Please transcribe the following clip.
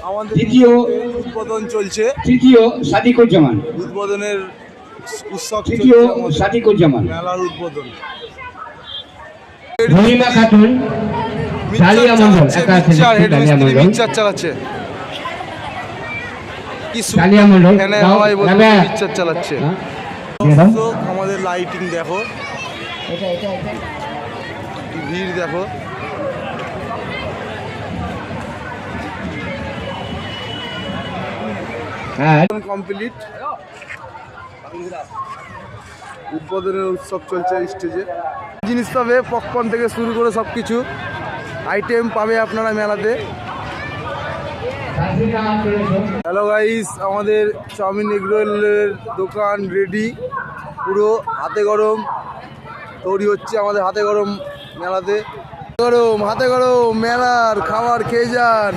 আমাদের দ্বিতীয় উদ্বোধন চলছে, তৃতীয় সাদিকুজ্জামান, উদ্বোধনের উৎসব তৃতীয় চলছে আমাদের, সাদিকুজ্জামান, মেলার উদ্বোধন। রহিমা খাতুন, ডালিয়া মন্ডল, একা আছে ডালিয়া মন্ডল, মিক্সচার চালাচ্ছে, কি ডালিয়া মন্ডল, ফ্যানের দাও, হাওয়ায় বসে রাবেয়া। মিক্সচার চালাচ্ছে। দিয়ে দাও। দর্শক, আমাদের লাইটিং দেখো, কি ভিড় দেখো। হ্যাঁ, কমপ্লিট, উদ্বোধনের উৎসব চলছে স্টেজে। জিনিস পাবে, পপকর্ন থেকে শুরু করে সব কিছু আইটেম পাবে আপনারা মেলাতে। হ্যালো গাইস, আমাদের চাউমিন এগরোলের দোকান রেডি, পুরো হাতে গরম তৈরি হচ্ছে আমাদের হাতে গরম মেলাতে। গরম হাতে গরম মেলার খাবার খেয়ে যান।